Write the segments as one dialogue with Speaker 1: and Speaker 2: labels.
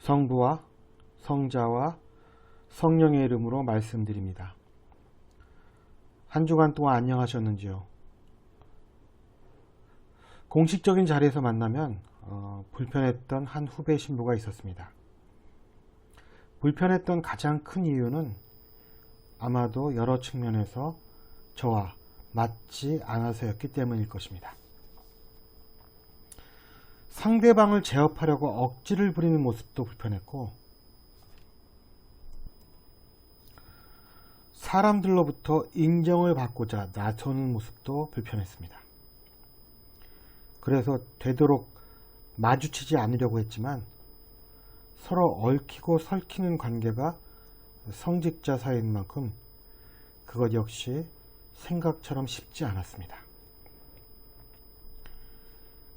Speaker 1: 성부와 성자와 성령의 이름으로 말씀드립니다. 한 주간 동안 안녕하셨는지요? 공식적인 자리에서 만나면 불편했던 한 후배 신부가 있었습니다. 불편했던 가장 큰 이유는 아마도 여러 측면에서 저와 맞지 않아서였기 때문일 것입니다. 상대방을 제어하려고 억지를 부리는 모습도 불편했고, 사람들로부터 인정을 받고자 나서는 모습도 불편했습니다. 그래서 되도록 마주치지 않으려고 했지만 서로 얽히고 설키는 관계가 성직자 사이인 만큼 그것 역시 생각처럼 쉽지 않았습니다.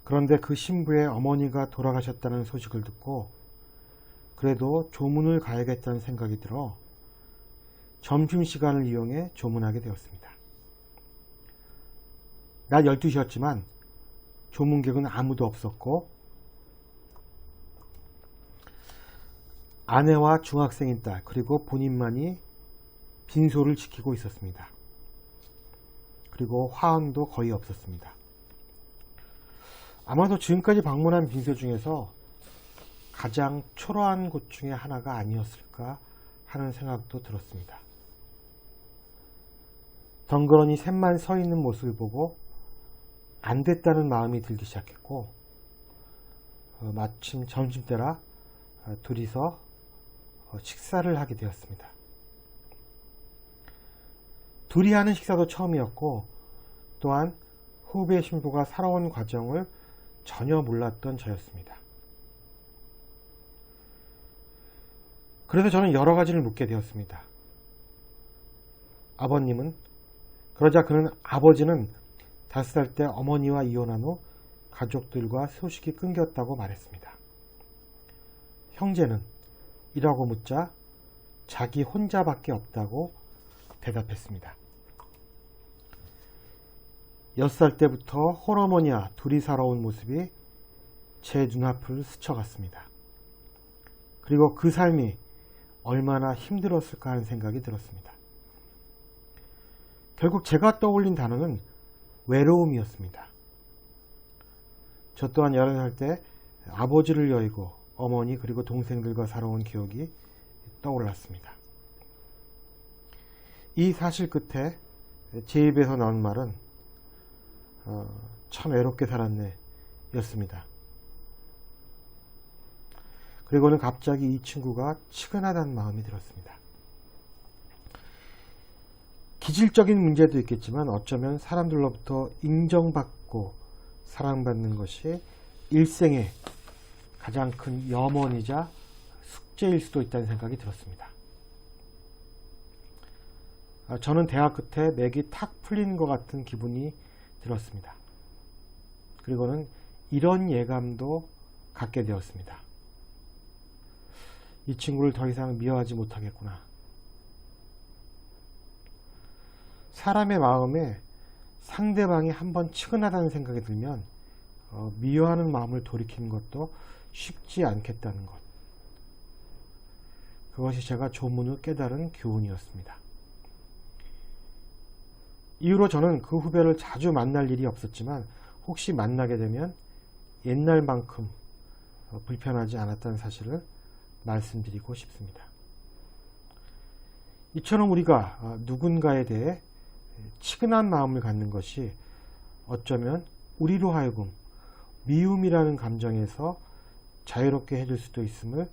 Speaker 1: 그런데 그 신부의 어머니가 돌아가셨다는 소식을 듣고 그래도 조문을 가야겠다는 생각이 들어 점심시간을 이용해 조문하게 되었습니다. 낮 12시였지만 조문객은 아무도 없었고 아내와 중학생인 딸 그리고 본인만이 빈소를 지키고 있었습니다. 그리고 화원도 거의 없었습니다. 아마도 지금까지 방문한 빈소 중에서 가장 초라한 곳 중에 하나가 아니었을까 하는 생각도 들었습니다. 덩그러니 셋만 서 있는 모습을 보고 안 됐다는 마음이 들기 시작했고, 마침 점심때라 둘이서 식사를 하게 되었습니다. 둘이 하는 식사도 처음이었고, 또한 후배 신부가 살아온 과정을 전혀 몰랐던 저였습니다. 그래서 저는 여러 가지를 묻게 되었습니다. 그러자 그는 아버지는 5살 때 어머니와 이혼한 후 가족들과 소식이 끊겼다고 말했습니다. 형제는? 이라고 묻자 자기 혼자밖에 없다고 대답했습니다. 6살 때부터 홀어머니와 둘이 살아온 모습이 제 눈앞을 스쳐갔습니다. 그리고 그 삶이 얼마나 힘들었을까 하는 생각이 들었습니다. 결국 제가 떠올린 단어는 외로움이었습니다. 저 또한 11살 때 아버지를 여의고 어머니 그리고 동생들과 살아온 기억이 떠올랐습니다. 이 사실 끝에 제 입에서 나온 말은 참 외롭게 살았네 였습니다. 그리고는 갑자기 이 친구가 측은하다는 마음이 들었습니다. 기질적인 문제도 있겠지만 어쩌면 사람들로부터 인정받고 사랑받는 것이 일생의 가장 큰 염원이자 숙제일 수도 있다는 생각이 들었습니다. 저는 대화 끝에 맥이 탁 풀린 것 같은 기분이 들었습니다. 그리고는 이런 예감도 갖게 되었습니다. 이 친구를 더 이상 미워하지 못하겠구나. 사람의 마음에 상대방이 한번 측은하다는 생각이 들면 미워하는 마음을 돌이키는 것도 쉽지 않겠다는 것. 그것이 제가 조문 후 깨달은 교훈이었습니다. 이후로 저는 그 후배를 자주 만날 일이 없었지만 혹시 만나게 되면 옛날만큼 불편하지 않았다는 사실을 말씀드리고 싶습니다. 이처럼 우리가 누군가에 대해 치근한 마음을 갖는 것이 어쩌면 우리로 하여금 미움이라는 감정에서 자유롭게 해줄 수도 있음을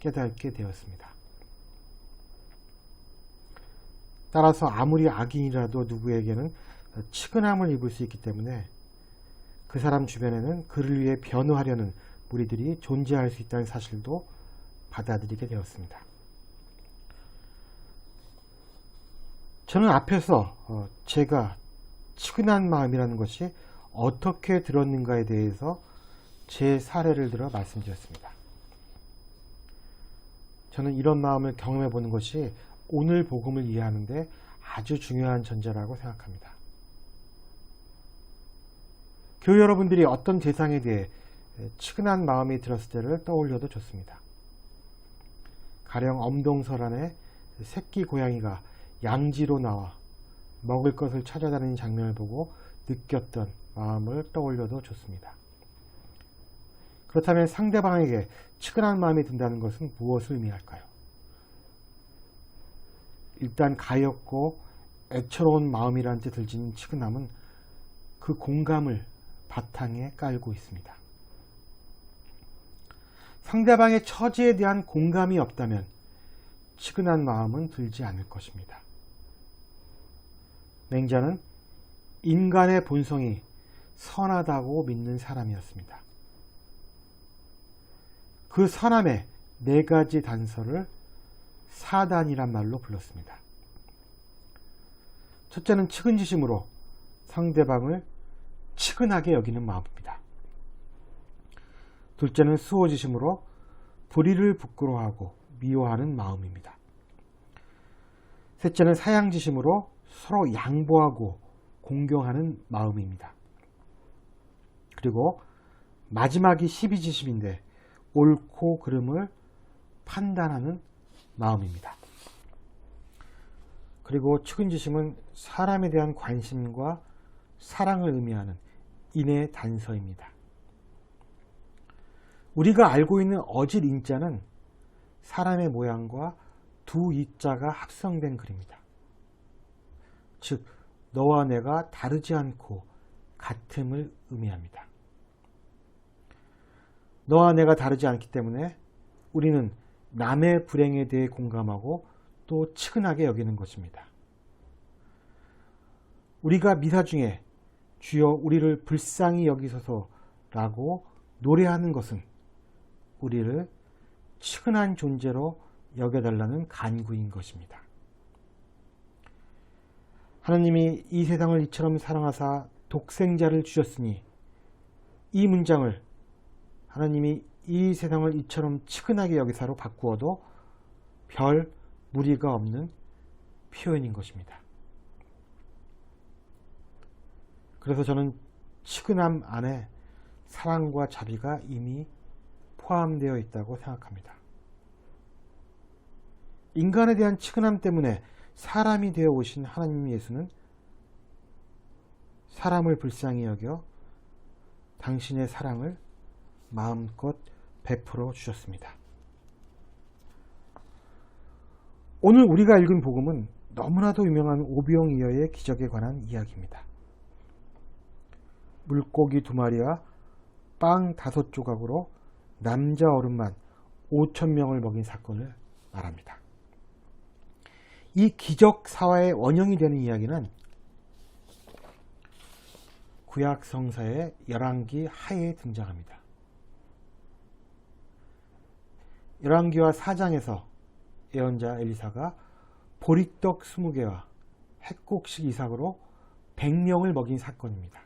Speaker 1: 깨닫게 되었습니다. 따라서 아무리 악인이라도 누구에게는 치근함을 입을 수 있기 때문에 그 사람 주변에는 그를 위해 변호하려는 무리들이 존재할 수 있다는 사실도 받아들이게 되었습니다. 저는 앞에서 제가 치근한 마음이라는 것이 어떻게 들었는가에 대해서 제 사례를 들어 말씀드렸습니다. 저는 이런 마음을 경험해 보는 것이 오늘 복음을 이해하는 데 아주 중요한 전제라고 생각합니다. 교회 여러분들이 어떤 대상에 대해 치근한 마음이 들었을 때를 떠올려도 좋습니다. 가령 엄동설 안에 새끼 고양이가 양지로 나와 먹을 것을 찾아다니는 장면을 보고 느꼈던 마음을 떠올려도 좋습니다. 그렇다면 상대방에게 측은한 마음이 든다는 것은 무엇을 의미할까요? 일단 가엾고 애처로운 마음이라는 뜻을 지닌 측은함은 그 공감을 바탕에 깔고 있습니다. 상대방의 처지에 대한 공감이 없다면 측은한 마음은 들지 않을 것입니다. 맹자는 인간의 본성이 선하다고 믿는 사람이었습니다. 그 선함의 4가지 단서를 사단이란 말로 불렀습니다. 첫째는 측은지심으로 상대방을 측은하게 여기는 마음입니다. 둘째는 수호지심으로 불의를 부끄러워하고 미워하는 마음입니다. 셋째는 사양지심으로 서로 양보하고 공경하는 마음입니다. 그리고 마지막이 시비지심인데 옳고 그름을 판단하는 마음입니다. 그리고 측은지심은 사람에 대한 관심과 사랑을 의미하는 인의 단서입니다. 우리가 알고 있는 어질 인자는 사람의 모양과 두 이자가 합성된 글입니다. 즉 너와 내가 다르지 않고 같음을 의미합니다. 너와 내가 다르지 않기 때문에 우리는 남의 불행에 대해 공감하고 또 측은하게 여기는 것입니다. 우리가 미사 중에 주여 우리를 불쌍히 여기소서라고 노래하는 것은 우리를 측은한 존재로 여겨달라는 간구인 것입니다. 하나님이 이 세상을 이처럼 사랑하사 독생자를 주셨으니 이 문장을 하나님이 이 세상을 이처럼 측은하게 여기사로 바꾸어도 별 무리가 없는 표현인 것입니다. 그래서 저는 측은함 안에 사랑과 자비가 이미 포함되어 있다고 생각합니다. 인간에 대한 측은함 때문에 사람이 되어 오신 하나님 예수는 사람을 불쌍히 여겨 당신의 사랑을 마음껏 베풀어 주셨습니다. 오늘 우리가 읽은 복음은 너무나도 유명한 오병이어의 기적에 관한 이야기입니다. 물고기 2마리와 빵 5조각으로 남자 어른만 5,000명을 먹인 사건을 말합니다. 이 기적 사화의 원형이 되는 이야기는 구약 성서의 열왕기 하에 등장합니다. 열왕기와 4장에서 예언자 엘리사가 보리떡 20개와 햇곡식 이삭으로 100명을 먹인 사건입니다.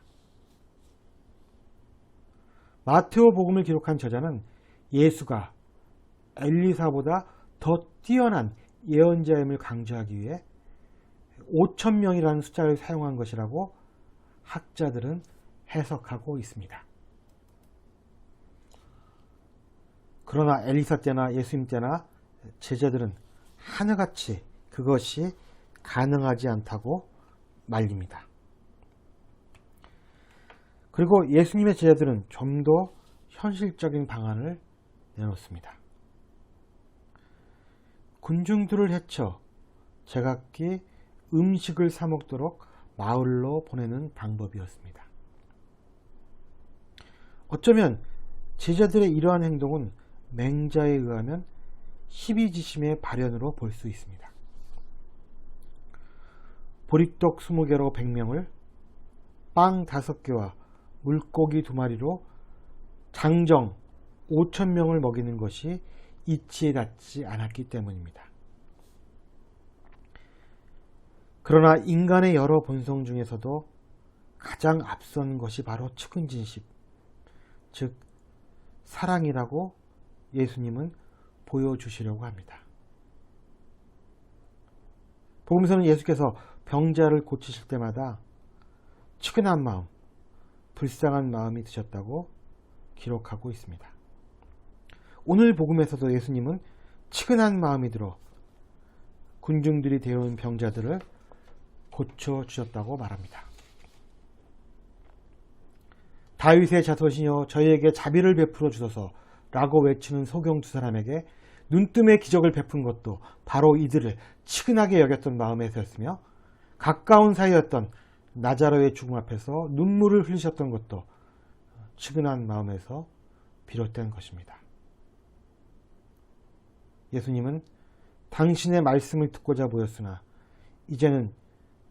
Speaker 1: 마테오 복음을 기록한 저자는 예수가 엘리사보다 더 뛰어난 예언자임을 강조하기 위해 5,000명이라는 숫자를 사용한 것이라고 학자들은 해석하고 있습니다. 그러나 엘리사 때나 예수님 때나 제자들은 하늘같이 그것이 가능하지 않다고 말립니다. 그리고 예수님의 제자들은 좀 더 현실적인 방안을 내놓습니다. 군중들을 해쳐 제각기 음식을 사 먹도록 마을로 보내는 방법이었습니다. 어쩌면 제자들의 이러한 행동은 맹자에 의하면 시비지심의 발현으로 볼 수 있습니다. 보리떡 20개로 100명을, 빵 5개와 물고기 2마리로 장정 5,000명을 먹이는 것이 이치에 닿지 않았기 때문입니다. 그러나 인간의 여러 본성 중에서도 가장 앞선 것이 바로 측은지심, 즉 사랑이라고 예수님은 보여주시려고 합니다. 복음서는 예수께서 병자를 고치실 때마다 측은한 마음, 불쌍한 마음이 드셨다고 기록하고 있습니다. 오늘 복음에서도 예수님은 측은한 마음이 들어 군중들이 데려온 병자들을 고쳐주셨다고 말합니다. 다윗의 자손이여 저희에게 자비를 베풀어 주소서 라고 외치는 소경 두 사람에게 눈뜸의 기적을 베푼 것도 바로 이들을 측은하게 여겼던 마음에서였으며, 가까운 사이였던 나자로의 죽음 앞에서 눈물을 흘리셨던 것도 측은한 마음에서 비롯된 것입니다. 예수님은 당신의 말씀을 듣고자 모였으나 이제는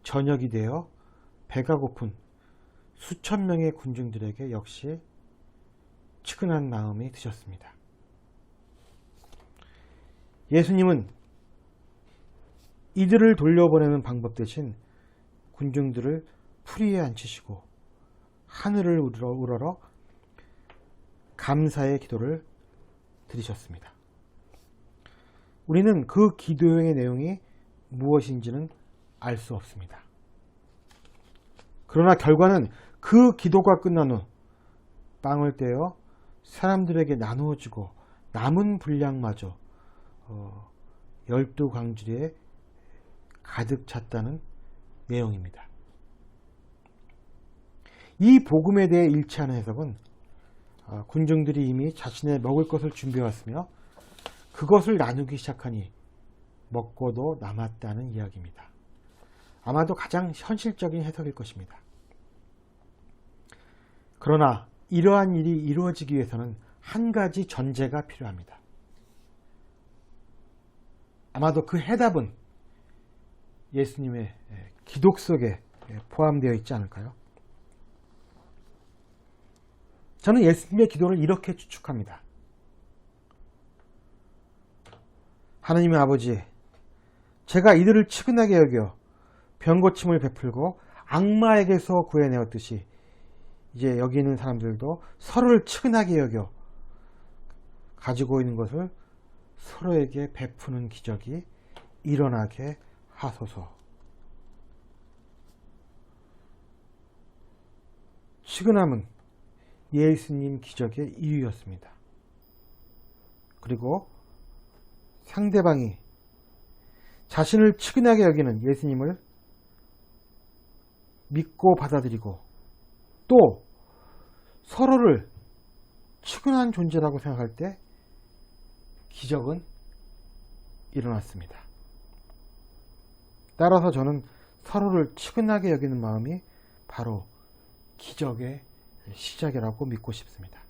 Speaker 1: 저녁이 되어 배가 고픈 수천 명의 군중들에게 역시 측은한 마음이 드셨습니다. 예수님은 이들을 돌려보내는 방법 대신 군중들을 풀이에 앉히시고 하늘을 우러러 감사의 기도를 드리셨습니다. 우리는 그 기도의 내용이 무엇인지는 알 수 없습니다. 그러나 결과는 그 기도가 끝난 후 빵을 떼어 사람들에게 나누어지고 남은 분량마저 12광주리에 가득 찼다는 내용입니다. 이 복음에 대해 일치하는 해석은 군중들이 이미 자신의 먹을 것을 준비해왔으며 그것을 나누기 시작하니 먹고도 남았다는 이야기입니다. 아마도 가장 현실적인 해석일 것입니다. 그러나 이러한 일이 이루어지기 위해서는 한 가지 전제가 필요합니다. 아마도 그 해답은 예수님의 기독 속에 포함되어 있지 않을까요? 저는 예수님의 기도를 이렇게 추측합니다. 하나님의 아버지, 제가 이들을 측은하게 여겨 병고침을 베풀고 악마에게서 구해내었듯이 이제 여기 있는 사람들도 서로를 측은하게 여겨 가지고 있는 것을 서로에게 베푸는 기적이 일어나게 하소서. 측은함은 예수님 기적의 이유였습니다. 그리고 상대방이 자신을 측은하게 여기는 예수님을 믿고 받아들이고 또 서로를 측은한 존재라고 생각할 때 기적은 일어났습니다. 따라서 저는 서로를 측은하게 여기는 마음이 바로 기적의 시작이라고 믿고 싶습니다.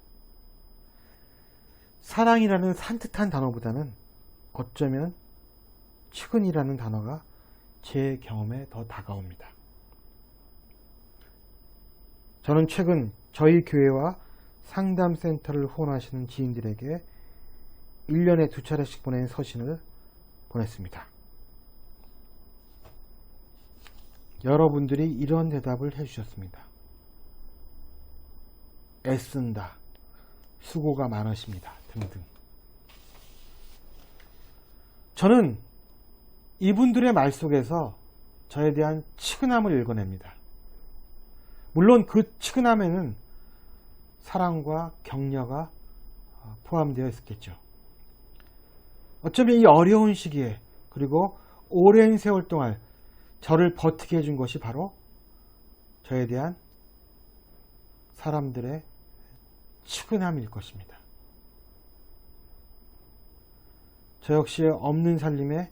Speaker 1: 사랑이라는 산뜻한 단어보다는 어쩌면 측은이라는 단어가 제 경험에 더 다가옵니다. 저는 최근 저희 교회와 상담센터를 후원하시는 지인들에게 1년에 2차례씩 보낸 서신을 보냈습니다. 여러분들이 이런 대답을 해주셨습니다. 애쓴다, 수고가 많으십니다, 등등. 저는 이분들의 말 속에서 저에 대한 측은함을 읽어냅니다. 물론 그 측은함에는 사랑과 격려가 포함되어 있었겠죠. 어쩌면 이 어려운 시기에 그리고 오랜 세월 동안 저를 버티게 해준 것이 바로 저에 대한 사람들의 측은함일 것입니다. 저 역시 없는 살림에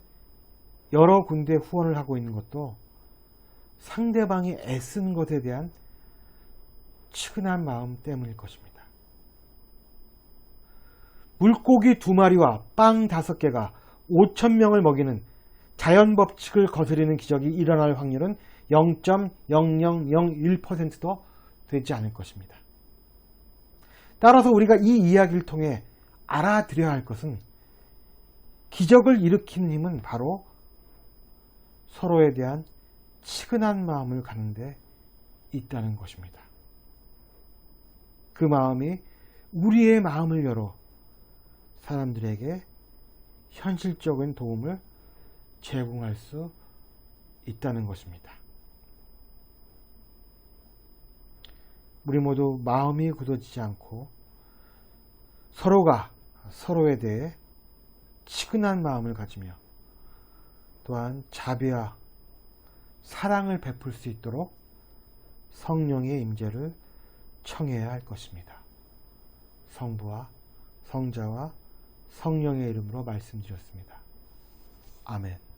Speaker 1: 여러 군데 후원을 하고 있는 것도 상대방이 애쓰는 것에 대한 측은한 마음 때문일 것입니다. 물고기 2마리와 빵 5개가 5,000명을 먹이는 자연 법칙을 거스르는 기적이 일어날 확률은 0.0001%도 되지 않을 것입니다. 따라서 우리가 이 이야기를 통해 알아들여야 할 것은 기적을 일으키는 힘은 바로 서로에 대한 측은한 마음을 갖는 데 있다는 것입니다. 그 마음이 우리의 마음을 열어 사람들에게 현실적인 도움을 제공할 수 있다는 것입니다. 우리 모두 마음이 굳어지지 않고 서로가 서로에 대해 치근한 마음을 가지며 또한 자비와 사랑을 베풀 수 있도록 성령의 임재를 청해야 할 것입니다. 성부와 성자와 성령의 이름으로 말씀드렸습니다. 아멘.